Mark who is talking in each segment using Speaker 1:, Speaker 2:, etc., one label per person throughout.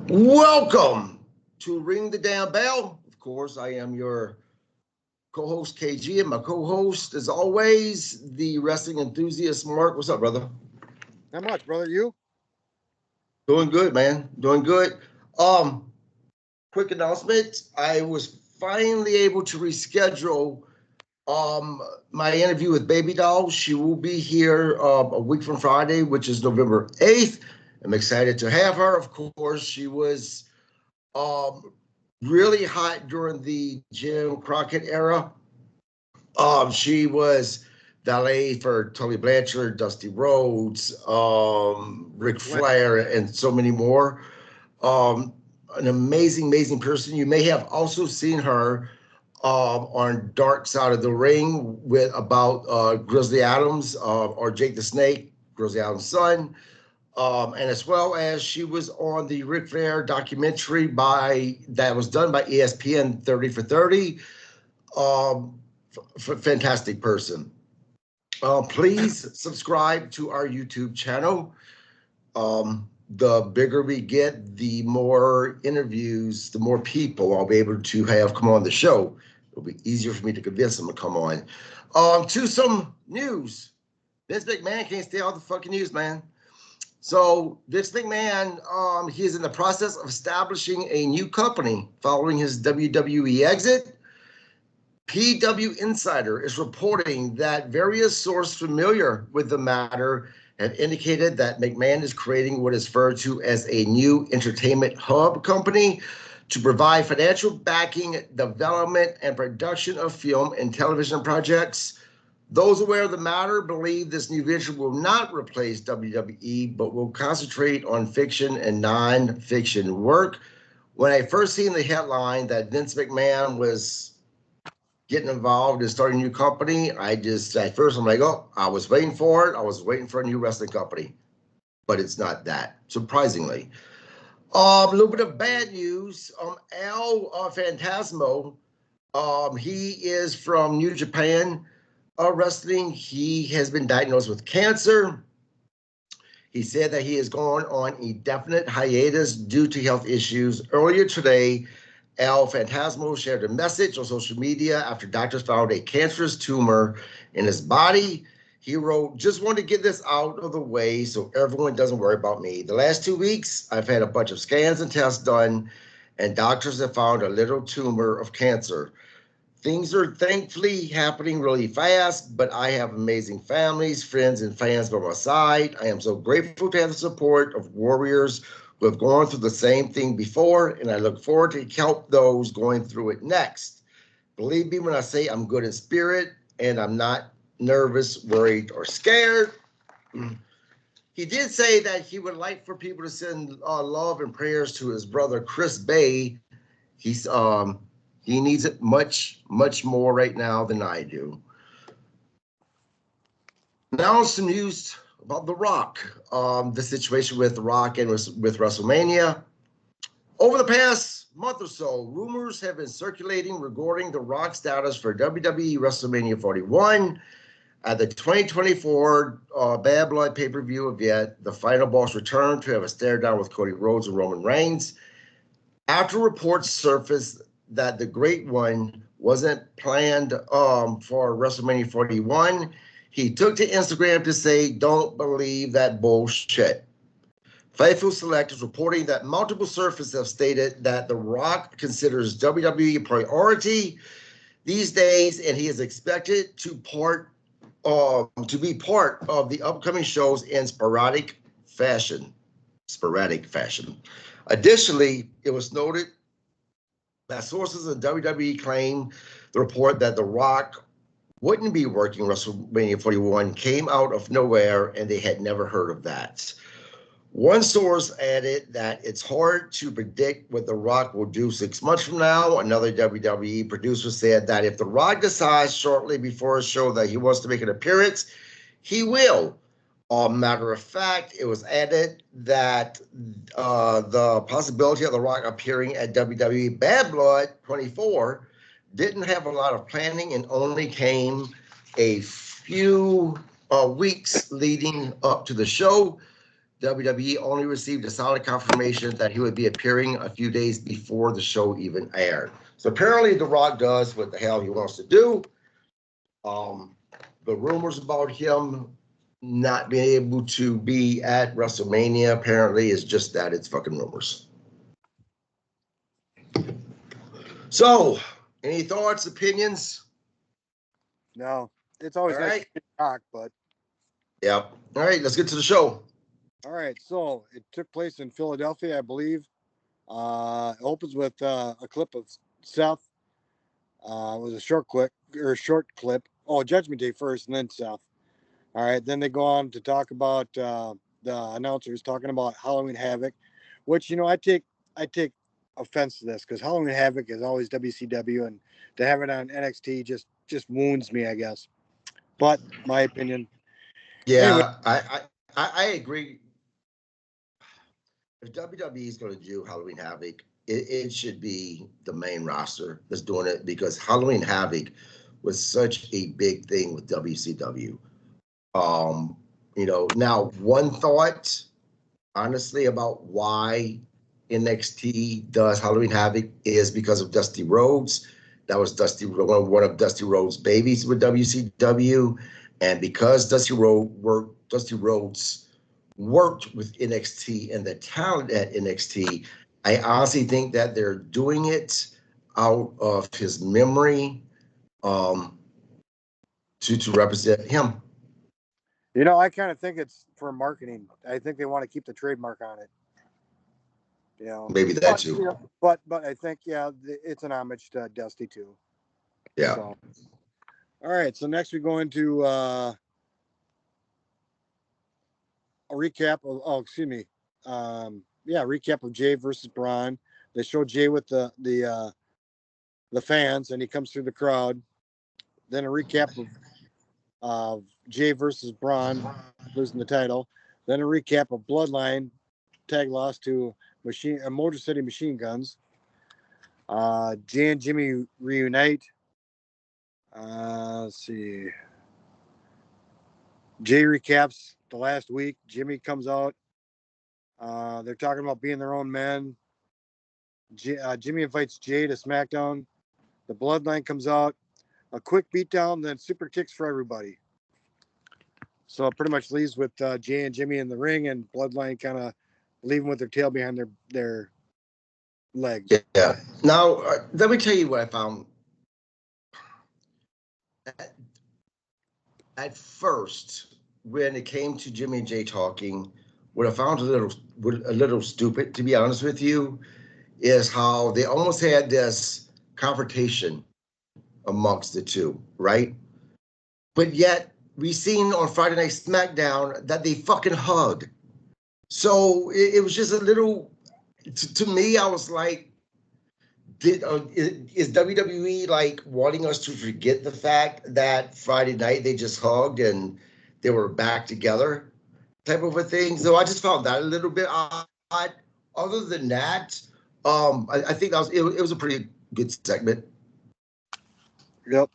Speaker 1: Welcome to Ring the Damn Bell. Of course, I am your co-host KG, and my co-host, as always, the wrestling enthusiast Mark. What's up, brother?
Speaker 2: Not much, brother. You?
Speaker 1: Doing good, man. Doing good. Quick announcement. I was finally able to reschedule my interview with Baby Doll. She will be here a week from Friday, which is November 8th. I'm excited to have her. Of course, she was really hot during the Jim Crockett era. She was valet for Tully Blanchard, Dusty Rhodes, Ric Flair, and so many more. An amazing person. You may have also seen her on Dark Side of the Ring with about Grizzly Adams or Jake the Snake, Grizzly Adams' son. And as well as she was on the Ric Flair documentary that was done by ESPN 30 for 30. Fantastic person. Please subscribe to our YouTube channel. The bigger we get, the more interviews, the more people I'll be able to have come on the show. It'll be easier for me to convince them to come on. To some news. Vince McMahon can't stay out of the fucking news, man. So Vince McMahon, he is in the process of establishing a new company following his WWE exit. PW Insider is reporting that various sources familiar with the matter have indicated that McMahon is creating what is referred to as a new entertainment hub company to provide financial backing, development, and production of film and television projects. Those aware of the matter believe this new venture will not replace WWE, but will concentrate on fiction and non-fiction work. When I first seen the headline that Vince McMahon was getting involved in starting a new company, at first I'm like, oh, I was waiting for it. I was waiting for a new wrestling company, but it's not that, surprisingly. A little bit of bad news. El Phantasmo, he is from New Japan Wrestling. He has been diagnosed with cancer. He said that he is going on indefinite hiatus due to health issues. Earlier today, El Phantasmo shared a message on social media after doctors found a cancerous tumor in his body. He wrote, just want to get this out of the way so everyone doesn't worry about me. The last 2 weeks, I've had a bunch of scans and tests done, and doctors have found a little tumor of cancer. Things are thankfully happening really fast, but I have amazing families, friends, and fans by my side. I am so grateful to have the support of warriors who have gone through the same thing before, and I look forward to help those going through it next. Believe me when I say I'm good in spirit, and I'm not nervous, worried, or scared. He did say that he would like for people to send love and prayers to his brother Chris Bay. He needs it much more right now than I do. Now some news about The Rock. The situation with The Rock and with WrestleMania. Over the past month or so, rumors have been circulating regarding The Rock's status for WWE WrestleMania 41. At the 2024 Bad Blood pay-per-view event, the Final Boss returned to have a stare-down with Cody Rhodes and Roman Reigns. After reports surfaced that the Great One wasn't planned for WrestleMania 41, he took to Instagram to say, don't believe that bullshit. Faithful Select is reporting that multiple sources have stated that The Rock considers WWE a priority these days, and he is expected to be part of the upcoming shows in sporadic fashion. Additionally, it was noted that sources in WWE claim the report that The Rock wouldn't be working WrestleMania 41 came out of nowhere, and they had never heard of that. One source added that it's hard to predict what The Rock will do 6 months from now. Another WWE producer said that if The Rock decides shortly before a show that he wants to make an appearance, he will. Matter of fact, it was added that the possibility of The Rock appearing at WWE Bad Blood 24 didn't have a lot of planning and only came a few weeks leading up to the show. WWE only received a solid confirmation that he would be appearing a few days before the show even aired. So apparently The Rock does what the hell he wants to do. The rumors about him not being able to be at WrestleMania apparently is just that, it's fucking rumors. So, any thoughts, opinions?
Speaker 2: No, it's always
Speaker 1: All
Speaker 2: nice
Speaker 1: right.
Speaker 2: to talk, but
Speaker 1: Yep. All right, let's get to the show.
Speaker 2: all right. So it took place in Philadelphia, I believe. It opens with a clip of Seth. It was a short clip. Oh, Judgment Day first, and then Seth. All right. Then they go on to talk about the announcers talking about Halloween Havoc, which I take offense to this because Halloween Havoc is always WCW, and to have it on NXT just wounds me, I guess. But my opinion. Anyway,
Speaker 1: Yeah, I agree. If WWE is going to do Halloween Havoc, it should be the main roster that's doing it, because Halloween Havoc was such a big thing with WCW. Now one thought, honestly, about why NXT does Halloween Havoc is because of Dusty Rhodes. That was one of Dusty Rhodes' babies with WCW, and because Dusty Rhodes worked with NXT and the talent at NXT, I honestly think that they're doing it out of his memory, to represent him.
Speaker 2: I kind of think it's for marketing. I think they want to keep the trademark on it.
Speaker 1: Maybe that too.
Speaker 2: But I think it's an homage to Dusty too.
Speaker 1: Yeah.
Speaker 2: So, all right. So next we go into a recap of recap of Jay versus Braun. They show Jay with the fans, and he comes through the crowd. Then a recap of Jay versus Braun losing the title. Then a recap of Bloodline tag loss to Motor City Machine Guns. Jay and Jimmy reunite. Let's see. Jay recaps the last week. Jimmy comes out. They're talking about being their own men. Jimmy invites Jay to SmackDown. The Bloodline comes out. A quick beatdown, then super kicks for everybody. So it pretty much leaves with Jay and Jimmy in the ring, and Bloodline kind of leaving with their tail behind their legs.
Speaker 1: Yeah. Now, let me tell you what I found. At first, when it came to Jimmy and Jay talking, what I found a little stupid, to be honest with you, is how they almost had this confrontation amongst the two, right? But yet we seen on Friday Night SmackDown that they fucking hug. So it was just a little, to me, I was like, is WWE like wanting us to forget the fact that Friday night they just hugged and they were back together, type of a thing? So I just found that a little bit odd. Other than that, I think it was a pretty good segment.
Speaker 2: Yep.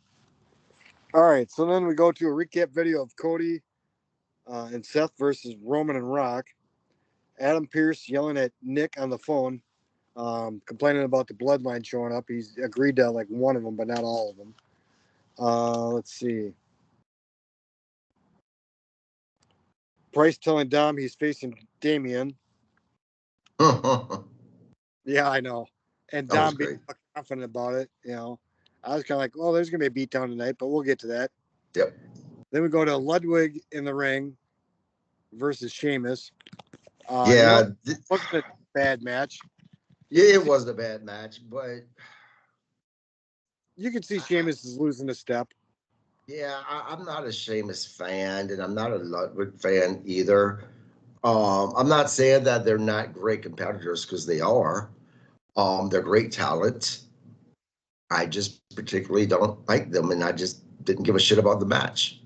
Speaker 2: All right, so then we go to a recap video of Cody and Seth versus Roman and Rock. Adam Pearce yelling at Nick on the phone, complaining about the Bloodline showing up. He's agreed to like one of them, but not all of them. Let's see. Price telling Dom he's facing Damien. Yeah, I know. And Dom being confident about it, I was kind of like, well, there's going to be a beatdown tonight, but we'll get to that.
Speaker 1: Yep.
Speaker 2: Then we go to Ludwig in the ring versus Sheamus.
Speaker 1: Yeah.
Speaker 2: It wasn't a bad match.
Speaker 1: Yeah, it wasn't a bad match, but
Speaker 2: you can see Sheamus is losing a step.
Speaker 1: Yeah, I'm not a Sheamus fan, and I'm not a Ludwig fan either. I'm not saying that they're not great competitors, because they are. They're great talent. I just particularly don't like them, and I just didn't give a shit about the match.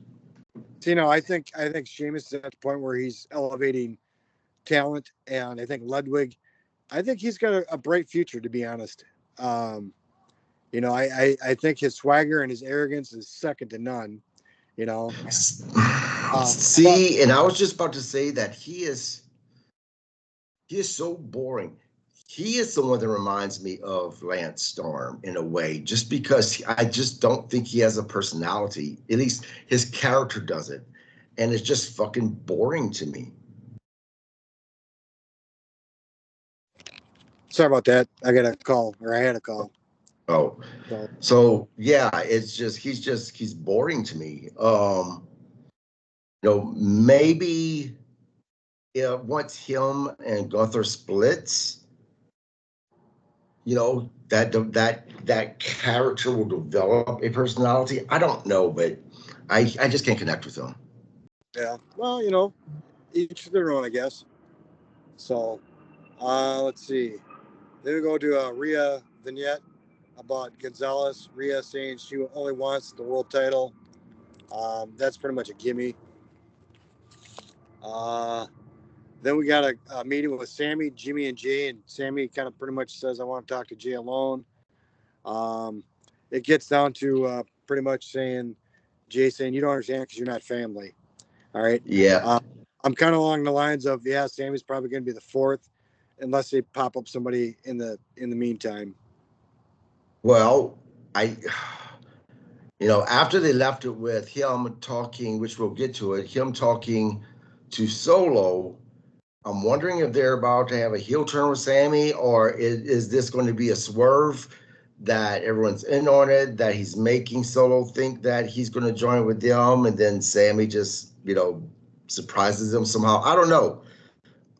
Speaker 2: So, I think Sheamus is at the point where he's elevating talent, and I think Ludwig, I think he's got a bright future, to be honest. I think his swagger and his arrogance is second to none.
Speaker 1: See, and I was just about to say that he is He is so boring. He is the one that reminds me of Lance Storm in a way, just because I just don't think he has a personality. At least his character doesn't. And it's just fucking boring to me.
Speaker 2: Sorry about that. I got a call, or I had a call.
Speaker 1: Oh, so yeah, it's just he's boring to me. Maybe once him and Gunther splits, that character will develop a personality. I don't know, but I just can't connect with him.
Speaker 2: Yeah. Well, each their own, I guess. So, let's see. Then we go to a Rhea vignette about Gonzalez. Rhea saying she only wants the world title. That's pretty much a gimme. Then we got a meeting with Sammy, Jimmy, and Jay, and Sammy kind of pretty much says, "I want to talk to Jay alone." It gets down to pretty much saying, Jay saying, "You don't understand because you're not family." All right.
Speaker 1: Yeah.
Speaker 2: I'm kind of along the lines of, yeah, Sammy's probably going to be the fourth, unless they pop up somebody in the meantime.
Speaker 1: Well, after they left it with him talking, which we'll get to it, him talking to Solo, I'm wondering if they're about to have a heel turn with Sammy, or is this going to be a swerve that everyone's in on it, that he's making Solo think that he's going to join with them, and then Sammy just, surprises him somehow. I don't know.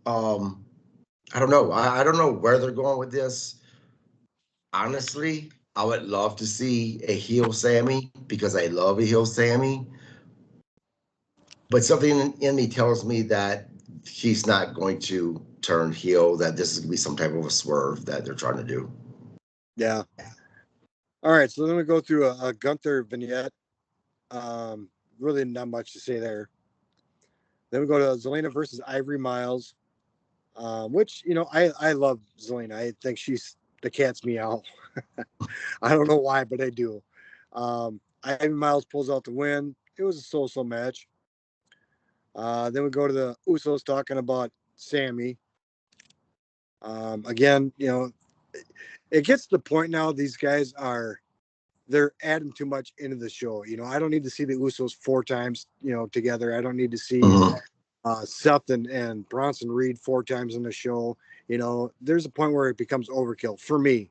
Speaker 1: I don't know. I don't know where they're going with this. Honestly, I would love to see a heel Sammy because I love a heel Sammy. But something in me tells me that he's not going to turn heel, that this is going to be some type of a swerve that they're trying to do.
Speaker 2: Yeah. All right. So then we go through a Gunther vignette. Really not much to say there. Then we go to Zelina versus Ivory Miles, which, I love Zelina. I think she's the cat's meow. I don't know why, but I do. Ivory Miles pulls out the win. It was a so-so match. Then we go to the Usos talking about Sammy. Again, it gets to the point now these guys they're adding too much into the show. I don't need to see the Usos 4 times, together. I don't need to see Seth and Bronson Reed 4 times in the show. There's a point where it becomes overkill for me.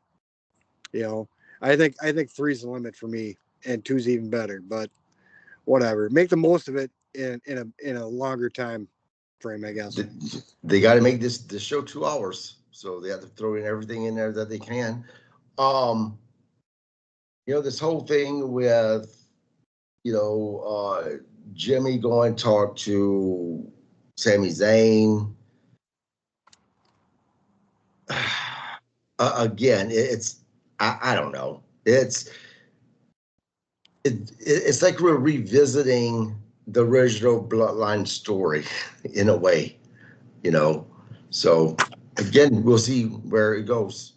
Speaker 2: I think 3's the limit for me, and 2's even better. But whatever, make the most of it in a longer time frame, I guess.
Speaker 1: They got to make this show 2 hours, so they have to throw in everything in there that they can. This whole thing with Jimmy going to talk to Sami Zayn. Again, I don't know. It's like we're revisiting the original Bloodline story in a way, So again, we'll see where it goes.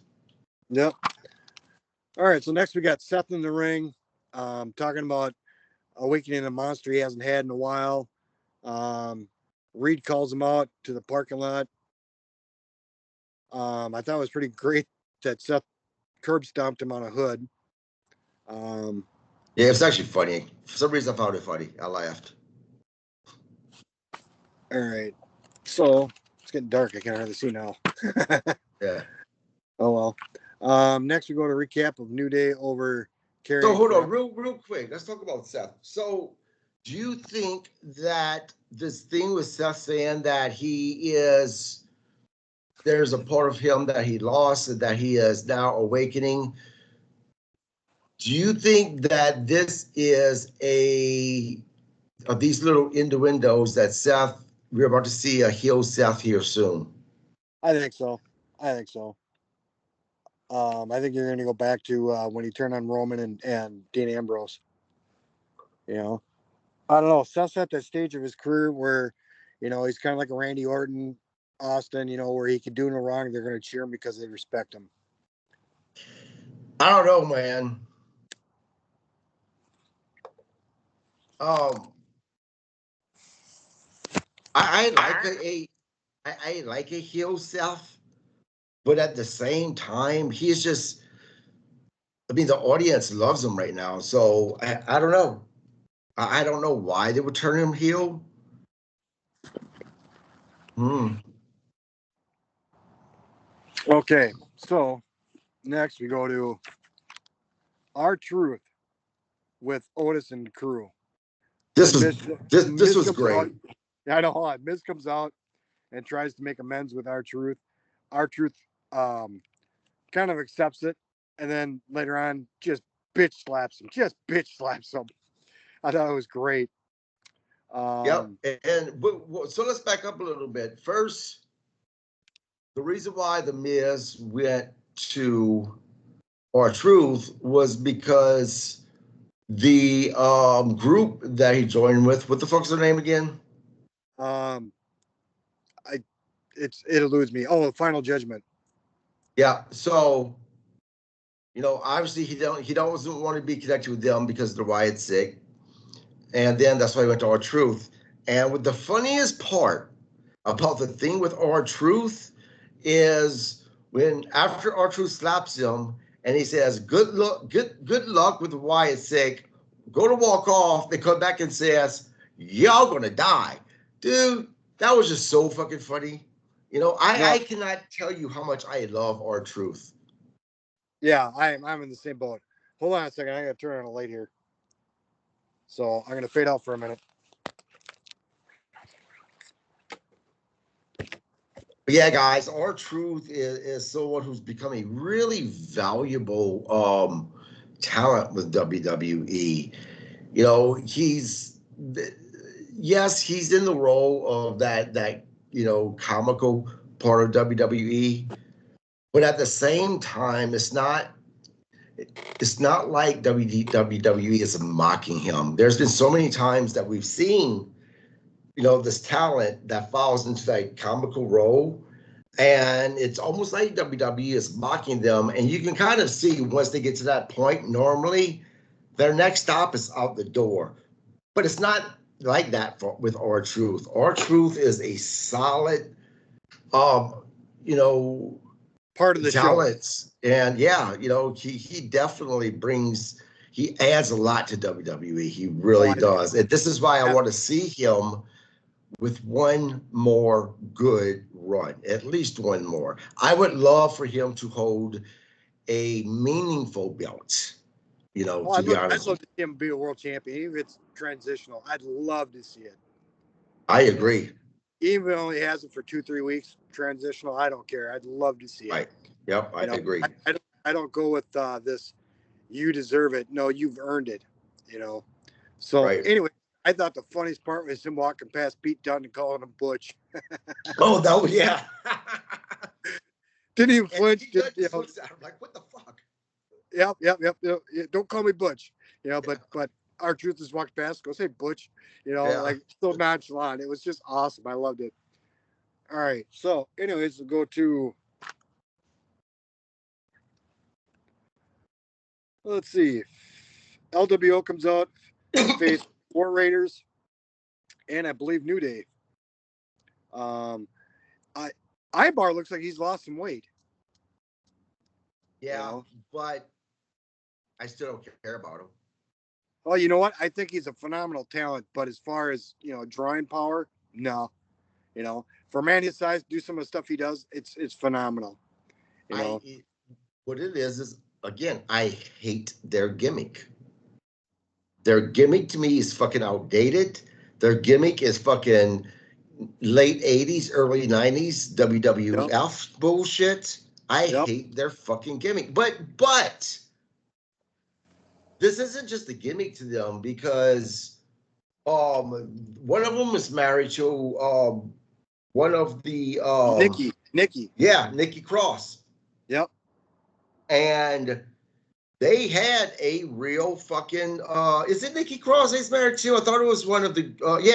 Speaker 2: Yep. All right. So next we got Seth in the ring, talking about awakening a monster he hasn't had in a while. Reed calls him out to the parking lot. I thought it was pretty great that Seth curb stomped him on a hood.
Speaker 1: Yeah, it's actually funny. For some reason, I found it funny. I laughed.
Speaker 2: All right. So it's getting dark. I can't hardly see now.
Speaker 1: Yeah.
Speaker 2: Oh well. Next we go to recap of New Day over Karrion.
Speaker 1: So hold on, real quick. Let's talk about Seth. So, do you think that this thing with Seth saying that there's a part of him that he lost and that he is now awakening? Do you think that this is of these little innuendos that we're about to see a heel Seth here soon?
Speaker 2: I think so. I think you're going to go back to when he turned on Roman and Dean Ambrose. I don't know. Seth's at that stage of his career where, he's kind of like a Randy Orton, Austin, where he can do no wrong. They're going to cheer him because they respect him.
Speaker 1: I don't know, man. I like I like a heel Seth, but at the same time, he's just. I mean, the audience loves him right now, so I don't know. I don't know why they would turn him heel. Hmm.
Speaker 2: Okay, so next we go to R-Truth with Otis and the crew.
Speaker 1: This
Speaker 2: And
Speaker 1: was this
Speaker 2: Miz
Speaker 1: was
Speaker 2: comes out.
Speaker 1: great.
Speaker 2: I know. Miz comes out and tries to make amends with R-Truth. R-Truth kind of accepts it, and then later on just bitch slaps him. Just bitch slaps him. I thought it was great.
Speaker 1: Yep. So let's back up a little bit. First, the reason why the Miz went to R-Truth was because the group that he joined with, what the fuck's their name again?
Speaker 2: Um, it eludes me. Oh, Final Judgment.
Speaker 1: Yeah. So, obviously he doesn't want to be connected with them because they're Wyatt sick. And then that's why he went to R-Truth. And with the funniest part about the thing with R-Truth is when after R-Truth slaps him and he says, good luck with Wyatt sick, go to walk off, they come back and says, y'all gonna die. Dude, that was just so fucking funny. I cannot tell you how much I love R-Truth.
Speaker 2: Yeah, I'm in the same boat. Hold on a second. I gotta turn on a light here. So I'm gonna fade out for a minute.
Speaker 1: But yeah, guys, R-Truth is someone who's become a really valuable talent with WWE. He's in the role of that comical part of WWE, but at the same time, it's not like WWE is mocking him. There's been so many times that we've seen this talent that falls into that comical role. And it's almost like WWE is mocking them. And you can kind of see once they get to that point, normally their next stop is out the door. But it's not like that with R-Truth. R-Truth is a solid, you know,
Speaker 2: Part of the
Speaker 1: talents. And yeah, he definitely he adds a lot to WWE. He really does. And this is why I want to see him with one more good run, at least one more. I would love for him to hold a meaningful belt, to be
Speaker 2: I'd
Speaker 1: honest.
Speaker 2: love to see him be a world champion, even if it's transitional. I'd love to see it.
Speaker 1: I agree.
Speaker 2: Even if he only has it for 2-3 weeks, transitional, I don't care. I'd love to see it.
Speaker 1: Right. Yep, I agree.
Speaker 2: I don't go with this, you deserve it. No, you've earned it, So anyway, I thought the funniest part was him walking past Pete Dunne and calling him Butch.
Speaker 1: Oh, that was, yeah.
Speaker 2: Didn't even flinch.
Speaker 1: I'm like, what the fuck?
Speaker 2: Yep. Don't call me Butch. But R-Truth just walked past, goes, hey, Butch. Like so nonchalant. It was just awesome. I loved it. All right. So, anyways, we'll go to. Let's see. LWO comes out and face War Raiders and I believe New Day. Ibar looks like he's lost some weight.
Speaker 1: Yeah, but I still don't care about him.
Speaker 2: Oh, you know what? I think he's a phenomenal talent, but as far as drawing power, no. For a man his size, do some of the stuff he does, it's phenomenal.
Speaker 1: What it is again, I hate their gimmick. Their gimmick to me is fucking outdated. Their gimmick is fucking late 80s, early 90s WWF bullshit. I hate their fucking gimmick. But this isn't just a gimmick to them because one of them is married to one of the
Speaker 2: Nikki.
Speaker 1: Yeah, Nikki Cross.
Speaker 2: Yep.
Speaker 1: And they had a real fucking is it Nikki Cross he's married to? I thought it was one of the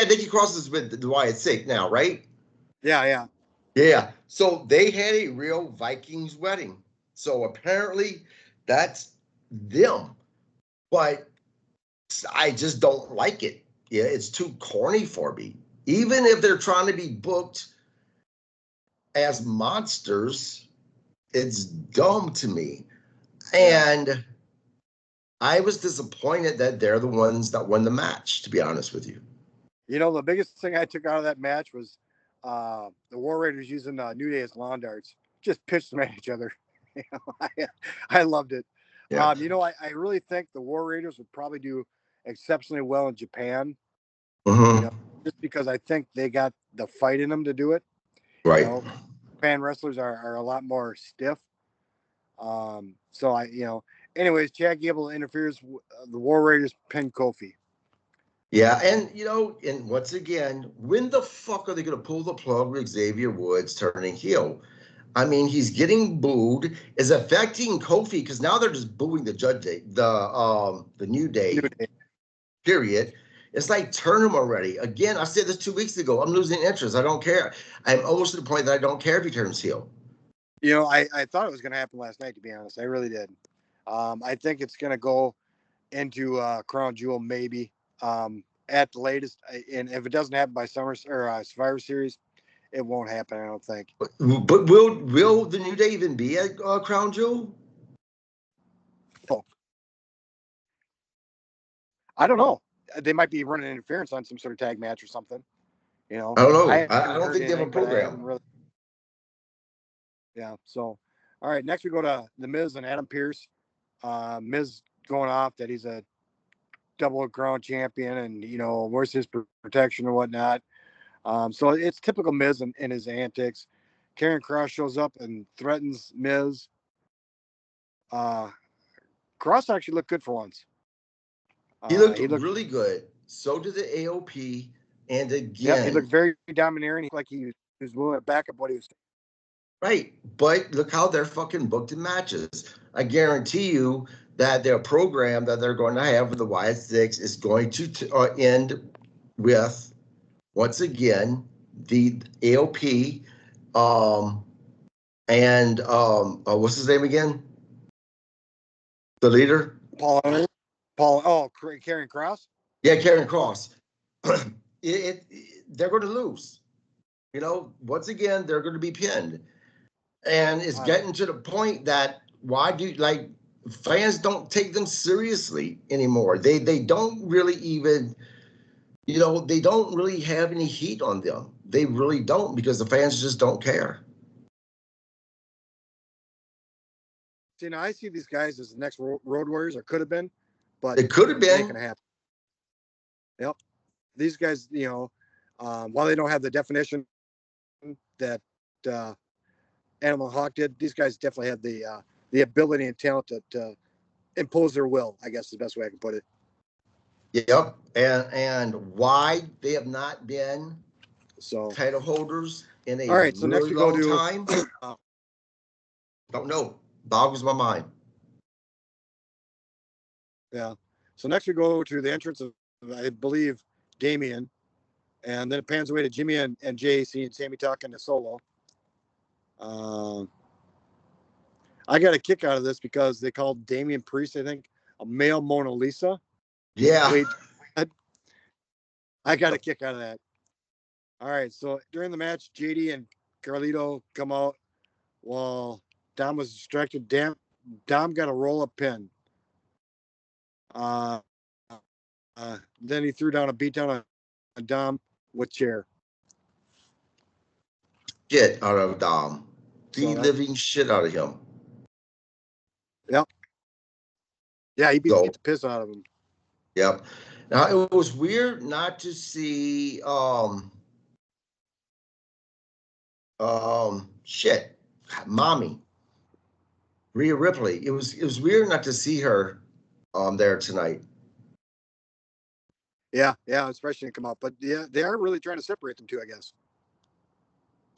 Speaker 1: Nikki Cross is with the Wyatt sick now, right?
Speaker 2: Yeah.
Speaker 1: So they had a real Vikings wedding. So apparently that's them. But I just don't like it. Yeah, it's too corny for me. Even if they're trying to be booked as monsters, it's dumb to me.
Speaker 2: Yeah.
Speaker 1: And I was disappointed that they're the ones that won the match, to be honest with you.
Speaker 2: You know, the biggest thing I took out of that match was the War Raiders using New Day as lawn darts. Just pitched them at each other. You know, I loved it.
Speaker 1: Yeah.
Speaker 2: You know, I really think the War Raiders would probably do exceptionally well in Japan. You
Speaker 1: Mm-hmm.
Speaker 2: know, just because I think they got the fight in them to do it. You
Speaker 1: Right.
Speaker 2: know, Japan wrestlers are a lot more stiff. So anyways, Chad Gable interferes. The War Raiders pin Kofi.
Speaker 1: Yeah, and and once again, when the fuck are they going to pull the plug with Xavier Woods turning heel? I mean, he's getting booed. Is affecting Kofi because now they're just booing the Judge Day, the New
Speaker 2: New
Speaker 1: Day.
Speaker 2: Day.
Speaker 1: Period. It's like turn him already. Again, I said this 2 weeks ago. I'm losing interest. I don't care. I'm almost to the point that I don't care if he turns heel.
Speaker 2: You know, I thought it was going to happen last night. To be honest, I really did. I think it's going to go into Crown Jewel maybe at the latest. And if it doesn't happen by Summer or Survivor Series, it won't happen. I don't think.
Speaker 1: But will the New Day even be at Crown Jewel?
Speaker 2: Oh, I don't know. They might be running interference on some sort of tag match or something. You know,
Speaker 1: I don't know.
Speaker 2: I
Speaker 1: I
Speaker 2: haven't
Speaker 1: don't
Speaker 2: heard
Speaker 1: think they have a
Speaker 2: anything, but I haven't
Speaker 1: program.
Speaker 2: really. Yeah. So, all right. Next, we go to The Miz and Adam Pearce. Miz going off that he's a double crown champion, and where's his protection and whatnot. So it's typical Miz and his antics. Karen Cross shows up and threatens Miz. Cross actually looked good for once.
Speaker 1: He looked
Speaker 2: He looked,
Speaker 1: really good. So did the AOP. And
Speaker 2: yep, he
Speaker 1: again,
Speaker 2: looked very domineering. Like he was willing to back up what he was.
Speaker 1: right. But look how they're fucking booked in matches. I guarantee you that their program that they're going to have with the Wyatt Six is going to end with, once again, the AOP and what's his name again? The leader?
Speaker 2: Karen Cross.
Speaker 1: Yeah, Karen Cross. They're going to lose. Once again, they're going to be pinned. And it's getting to the point that why do fans don't take them seriously anymore. They don't really even, they don't really have any heat on them. They really don't because the fans just don't care.
Speaker 2: See, now I see these guys as the next Road Warriors, or could have been, but
Speaker 1: It could have
Speaker 2: it ain't
Speaker 1: been.
Speaker 2: gonna happen. Yep, these guys, while they don't have the definition that uh, Animal Hawk did, these guys definitely have the ability and talent to impose their will. I guess is the best way I can put it.
Speaker 1: Yep. And why they have not been title holders in a
Speaker 2: all right. So next
Speaker 1: really
Speaker 2: we go
Speaker 1: long
Speaker 2: to
Speaker 1: time. Don't know. Boggles my mind.
Speaker 2: Yeah. So next we go to the entrance of, I believe, Damien, and then it pans away to Jimmy and JC and Sammy talking to Solo. I got a kick out of this because they called Damian Priest, I think, a male Mona Lisa.
Speaker 1: Yeah.
Speaker 2: Wait, I got a kick out of that. All right. So during the match, JD and Carlito come out while Dom was distracted. Dom got a roll up pin. Then he threw down a beatdown on Dom with chair.
Speaker 1: Shit out of Dom. The
Speaker 2: So
Speaker 1: living shit out of him.
Speaker 2: Yep. Yeah, he beat
Speaker 1: So,
Speaker 2: the piss out of him.
Speaker 1: yep. Now it was weird not to see shit. Mommy. Rhea Ripley. It was weird not to see her there tonight.
Speaker 2: Yeah, especially to come out. But yeah, they are really trying to separate them two, I guess.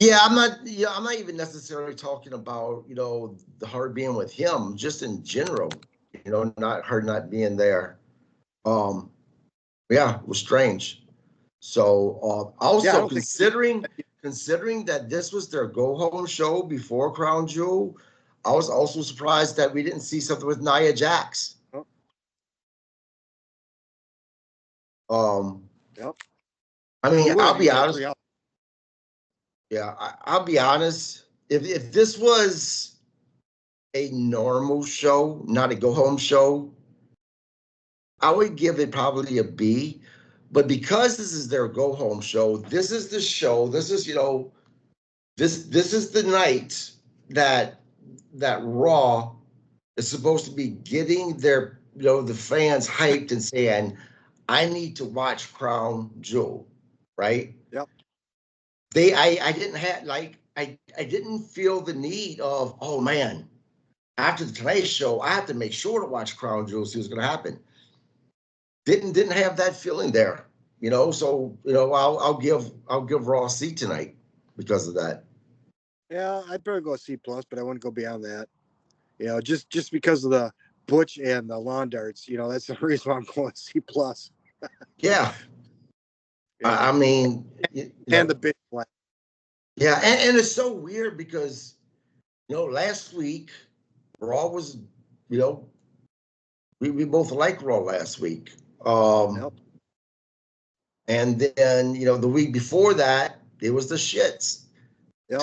Speaker 1: Yeah, I'm not even necessarily talking about, her being with him, just in general, not her not being there. Yeah, it was strange. So also considering that this was their go home show before Crown Jewel, I was also surprised that we didn't see something with Nia Jax.
Speaker 2: Yep.
Speaker 1: I mean, I'll be honest. Yeah, I'll be honest. If this was a normal show, not a go home show, I would give it probably a B. But because this is their go home show, this is the show. This is this is the night that Raw is supposed to be getting their the fans hyped and saying, I need to watch Crown Jewel, right?
Speaker 2: Yep.
Speaker 1: I didn't have I didn't feel the need of, oh man, after the Tonight Show, I have to make sure to watch Crown Jewel, see what's gonna happen. Didn't have that feeling there, so I'll give Raw a C tonight because of that.
Speaker 2: Yeah, I'd probably go C plus, but I wouldn't go beyond that. Just because of the Butch and the lawn darts. That's the reason why I'm going C plus.
Speaker 1: Yeah.
Speaker 2: Yeah,
Speaker 1: I mean,
Speaker 2: and the big flag.
Speaker 1: yeah, and it's so weird because last week Raw was, you know, we both liked Raw last week.
Speaker 2: Yep.
Speaker 1: And then, the week before that, it was the shits.
Speaker 2: Yep.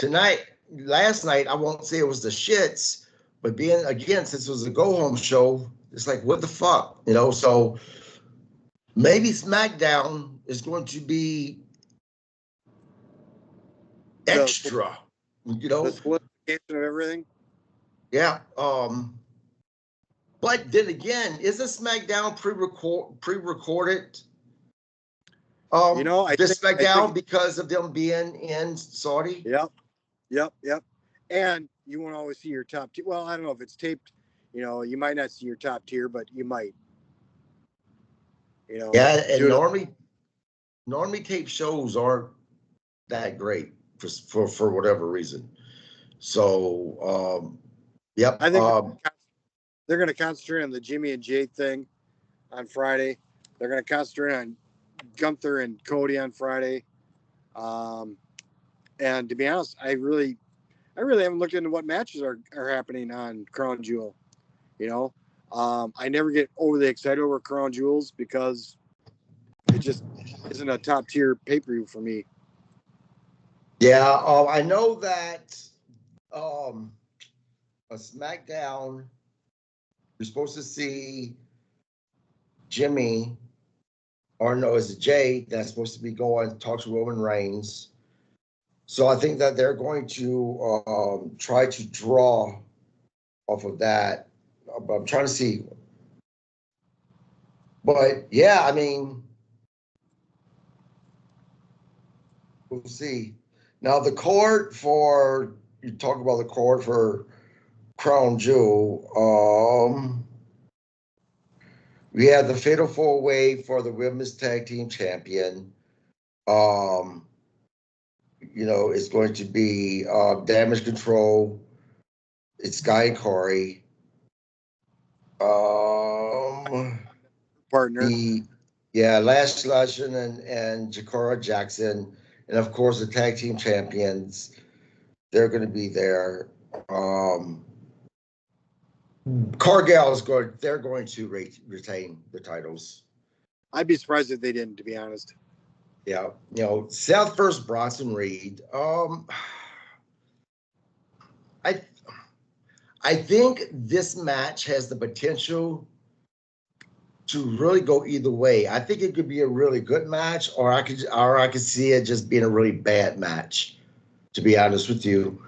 Speaker 1: Last night, I won't say it was the shits, but being, again, since it was a go home show, it's like, what the fuck? So maybe SmackDown is going to be extra,
Speaker 2: The solidification of everything.
Speaker 1: Yeah. But then again, isn't SmackDown pre-recorded? This
Speaker 2: I
Speaker 1: SmackDown
Speaker 2: think.
Speaker 1: because of them being in Saudi.
Speaker 2: Yep. And you won't always see your top tier. Well, I don't know if it's taped. You might not see your top tier, but you might.
Speaker 1: Yeah, and
Speaker 2: due to
Speaker 1: normally tape shows aren't that great for whatever reason. So, yep.
Speaker 2: I think they're going to concentrate on the Jimmy and Jay thing on Friday. They're going to concentrate on Gunther and Cody on Friday. And to be honest, I really haven't looked into what matches are happening on Crown Jewel. I never get overly excited over Crown Jewels because it just isn't a top tier pay per view for me.
Speaker 1: Yeah, I know that a SmackDown, you're supposed to see Jimmy, or no, it's Jay that's supposed to be going to talk to Roman Reigns. So I think that they're going to try to draw off of that. I'm trying to see. But yeah, I mean, we'll see. Now the court for you talk about the court for Crown Jewel. We had the Fatal 4-Way for the Women's Tag Team Champion. It's going to be Damage Control. It's Sky and Corey.
Speaker 2: Partner.
Speaker 1: Lash Lushin and Jakara Jackson, and of course the tag team champions. They're going to be there. Cargill is going. They're going to retain the titles.
Speaker 2: I'd be surprised if they didn't, to be honest.
Speaker 1: Yeah, South versus Bronson Reed. I think this match has the potential to really go either way. I think it could be a really good match, or I could see it just being a really bad match. To be honest with you,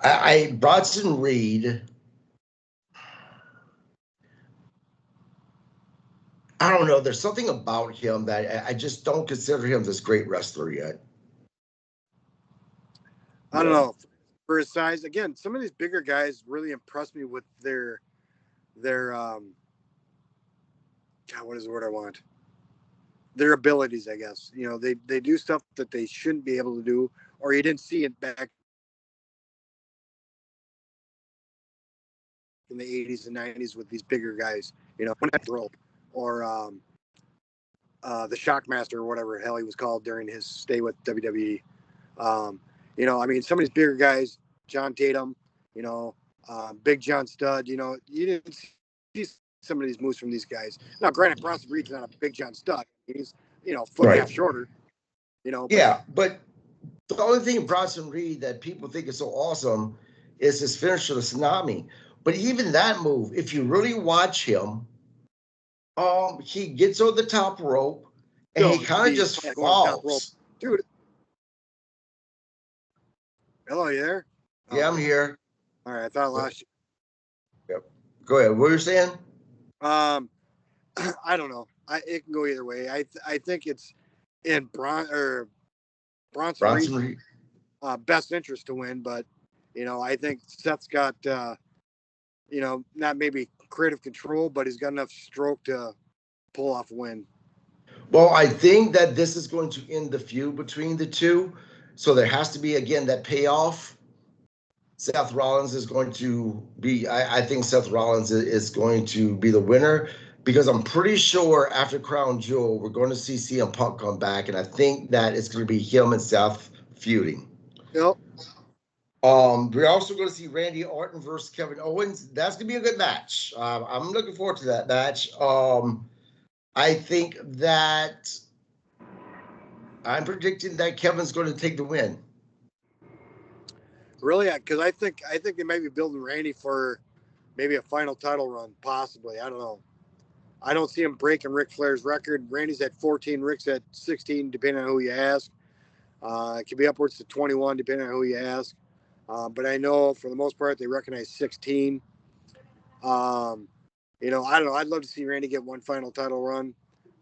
Speaker 1: Bronson Reed. I don't know. There's something about him that I just don't consider him this great wrestler yet.
Speaker 2: I don't know. For his size, again, some of these bigger guys really impress me with their God, what is the word I want? Their abilities, I guess. They do stuff that they shouldn't be able to do, or you didn't see it back in the 80s and 90s with these bigger guys. One at the rope, or the Shockmaster, or whatever the hell he was called during his stay with WWE. Some of these bigger guys, John Tatum, Big John Studd, you didn't see some of these moves from these guys. Now, granted, Bronson Reed's not a Big John Studd. He's, foot and a half shorter. But,
Speaker 1: yeah, but the only thing Bronson Reed that people think is so awesome is his finisher, the tsunami. But even that move, if you really watch him, he gets on the top rope and he kind of just
Speaker 2: going top rope.
Speaker 1: falls.
Speaker 2: Dude. Hello, you there?
Speaker 1: Yeah, I'm here.
Speaker 2: All right, I thought I lost you.
Speaker 1: Yep. Go ahead. What were you saying?
Speaker 2: I don't know. It can go either way. I think it's in Bronson Reed's
Speaker 1: Reed.
Speaker 2: best interest to win, but I think Seth's got not maybe creative control, but he's got enough stroke to pull off a win.
Speaker 1: Well, I think that this is going to end the feud between the two. So there has to be, again, that payoff. Seth Rollins is going to be, I think Seth Rollins is going to be the winner because I'm pretty sure after Crown Jewel, we're going to see CM Punk come back. And I think that it's going to be him and Seth feuding.
Speaker 2: Yep.
Speaker 1: We're also going to see Randy Orton versus Kevin Owens. That's going to be a good match. I'm looking forward to that match. I think that I'm predicting that Kevin's going to take the win.
Speaker 2: Really? Because I think they might be building Randy for maybe a final title run, possibly. I don't know. I don't see him breaking Ric Flair's record. Randy's at 14, Rick's at 16, depending on who you ask. It could be upwards to 21, depending on who you ask. But I know for the most part they recognize 16. I don't know. I'd love to see Randy get one final title run.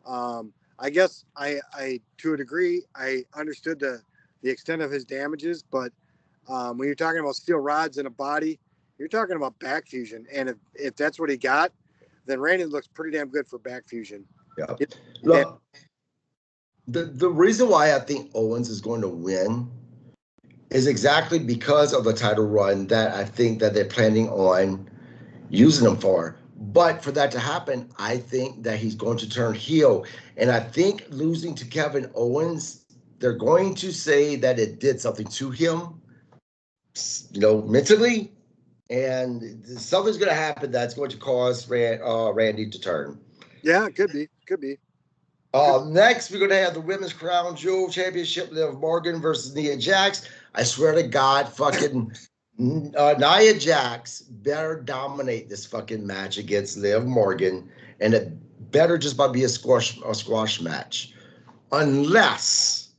Speaker 2: I guess I to a degree I understood the extent of his damages, but when you're talking about steel rods in a body, you're talking about back fusion, and if that's what he got, then Randy looks pretty damn good for back fusion.
Speaker 1: Yeah. Look, the reason why I think Owens is going to win is exactly because of the title run that I think that they're planning on using him for. But for that to happen, I think that he's going to turn heel. And I think losing to Kevin Owens, they're going to say that it did something to him, mentally. And something's going to happen that's going to cause Randy to turn.
Speaker 2: Yeah, it could be. Could be.
Speaker 1: Next, we're going to have the Women's Crown Jewel Championship, Liv Morgan versus Nia Jax. I swear to God, fucking Nia Jax better dominate this fucking match against Liv Morgan, and it better just about be a squash match. Unless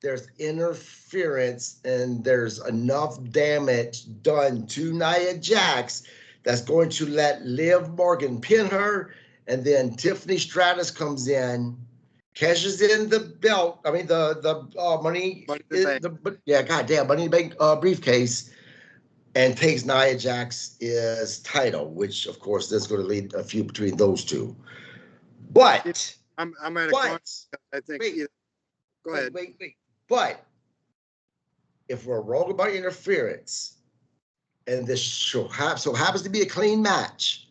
Speaker 1: there's interference and there's enough damage done to Nia Jax that's going to let Liv Morgan pin her, and then Tiffany Stratus comes in, cashes in the belt. I mean the money Money in the Bank briefcase, and takes Nia Jax's title, which of course there's going to lead a feud between those two. But
Speaker 2: I'm at a I think. Go ahead.
Speaker 1: Wait. But if we're wrong about interference, and this so happens to be a clean match,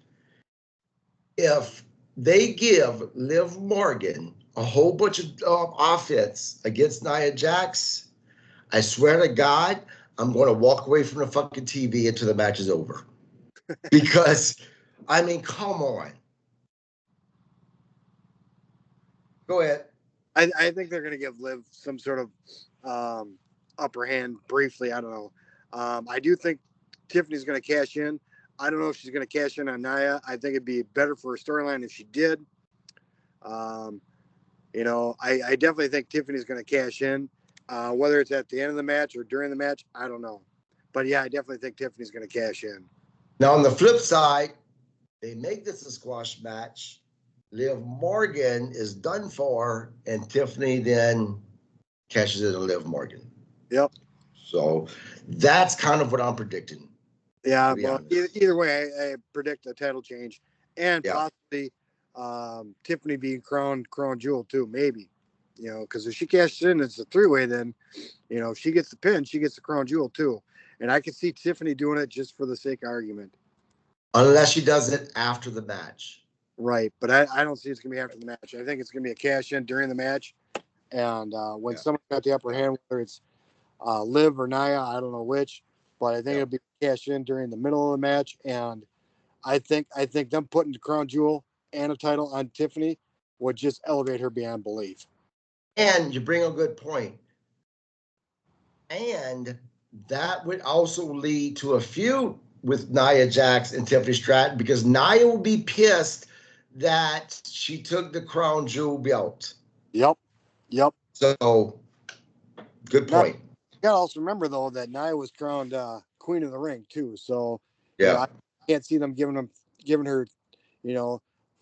Speaker 1: if they give Liv Morgan a whole bunch of offense against Nia Jax, I swear to God, I'm going to walk away from the fucking TV until the match is over. Because, I mean, come on. Go ahead.
Speaker 2: I think they're going to give Liv some sort of upper hand briefly. I don't know. I do think Tiffany's going to cash in. I don't know if she's going to cash in on Nia. I think it'd be better for her storyline if she did. I definitely think Tiffany's going to cash in. Whether it's at the end of the match or during the match, I don't know. But yeah, I definitely think Tiffany's going to cash in.
Speaker 1: Now, on the flip side, they make this a squash match. Liv Morgan is done for, and Tiffany then cashes in on Liv Morgan.
Speaker 2: Yep.
Speaker 1: So that's kind of what I'm predicting.
Speaker 2: Yeah, well, either way, I predict a title change, and possibly Tiffany being crown jewel too, maybe. Because if she cashes in, it's a three-way. Then, if she gets the pin, she gets the crown jewel too. And I can see Tiffany doing it just for the sake of argument.
Speaker 1: Unless she does it after the match.
Speaker 2: Right, but I don't see it's going to be after the match. I think it's going to be a cash in during the match, and when someone got the upper hand, whether it's Liv or Nia, I don't know which, but I think it'll be cash in during the middle of the match, and I think them putting the crown jewel and a title on Tiffany would just elevate her beyond belief.
Speaker 1: And you bring a good point. And that would also lead to a feud with Nia Jax and Tiffany Stratton, because Nia will be pissed that she took the crown jewel belt.
Speaker 2: Yep.
Speaker 1: So, good point.
Speaker 2: You gotta also remember though that Nia was crowned Queen of the Ring too. So
Speaker 1: Yeah.
Speaker 2: I can't see them giving her,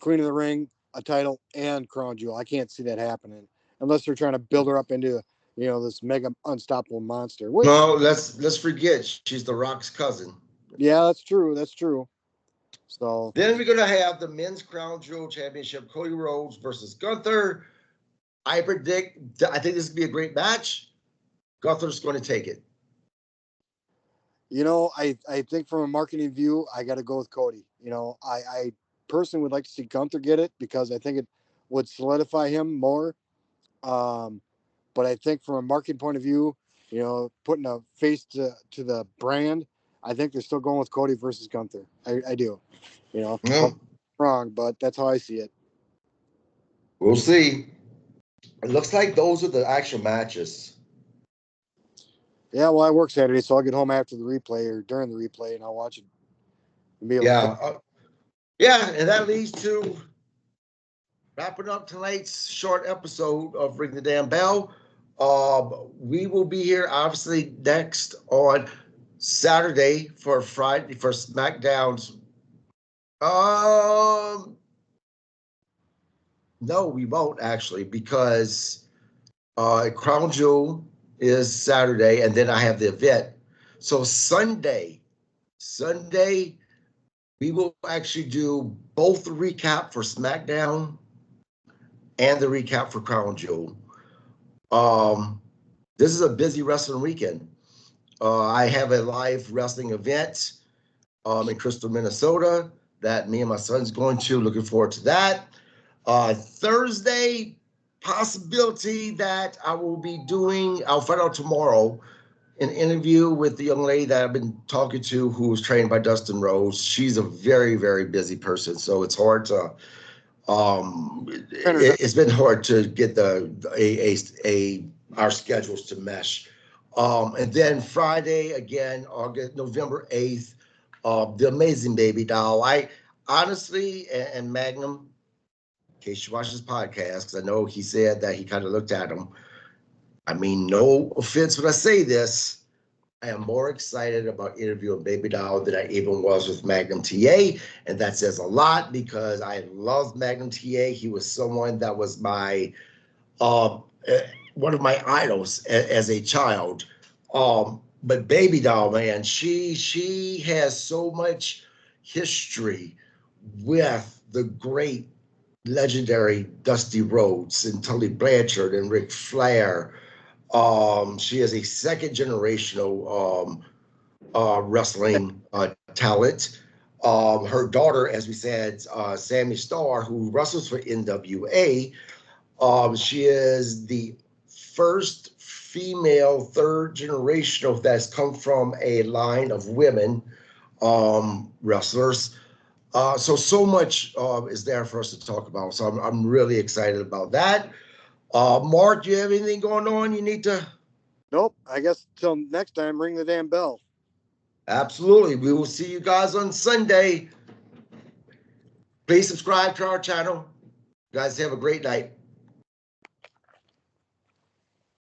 Speaker 2: Queen of the Ring, a title, and crown jewel. I can't see that happening unless they're trying to build her up into this mega unstoppable monster. Which,
Speaker 1: no, let's forget she's The Rock's cousin.
Speaker 2: Yeah, that's true. So
Speaker 1: then we're gonna have the men's crown jewel championship: Cody Rhodes versus Gunther. I think this would be a great match. Gunther's going to take it.
Speaker 2: I think from a marketing view, I got to go with Cody. I personally would like to see Gunther get it because I think it would solidify him more. But I think from a marketing point of view, putting a face to the brand, I think they're still going with Cody versus Gunther. I do. Wrong, but that's how I see it.
Speaker 1: We'll see. It looks like those are the actual matches.
Speaker 2: Yeah, well, I work Saturday, so I'll get home after the replay or during the replay, and I'll watch it.
Speaker 1: Yeah, and that leads to wrapping up tonight's short episode of Ring the Damn Bell. We will be here obviously next on Saturday for SmackDown's. No, we won't actually, because Crown Jewel is Saturday, and then I have the event. So Sunday, we will actually do both the recap for SmackDown and the recap for Crown Jewel. This is a busy wrestling weekend. I have a live wrestling event in Crystal, Minnesota that me and my son's going to. Looking forward to that. Thursday, possibility that I will be doing, I'll find out tomorrow, an interview with the young lady that I've been talking to who was trained by Dustin Rhodes. She's a very, very busy person, so it's hard to it's been hard to get our schedules to mesh. And then Friday again, November 8th, the Amazing Baby Doll. I honestly, and Magnum, in case you watch this podcast, because I know he said that he kind of looked at him. I mean, no offense when I say this, I am more excited about interviewing Baby Doll than I even was with Magnum TA. And that says a lot because I loved Magnum TA. He was someone that was my, one of my idols as a child. But Baby Doll, man, she has so much history with the great legendary Dusty Rhodes and Tully Blanchard and Ric Flair. She is a second generational wrestling talent. Her daughter, as we said, Sammy Starr, who wrestles for NWA, she is the first female third generational that's come from a line of women wrestlers. So much is there for us to talk about. So I'm really excited about that. Mark, do you have anything going on you need to?
Speaker 2: Nope. I guess till next time, ring the damn bell.
Speaker 1: Absolutely. We will see you guys on Sunday. Please subscribe to our channel. You guys have a great night.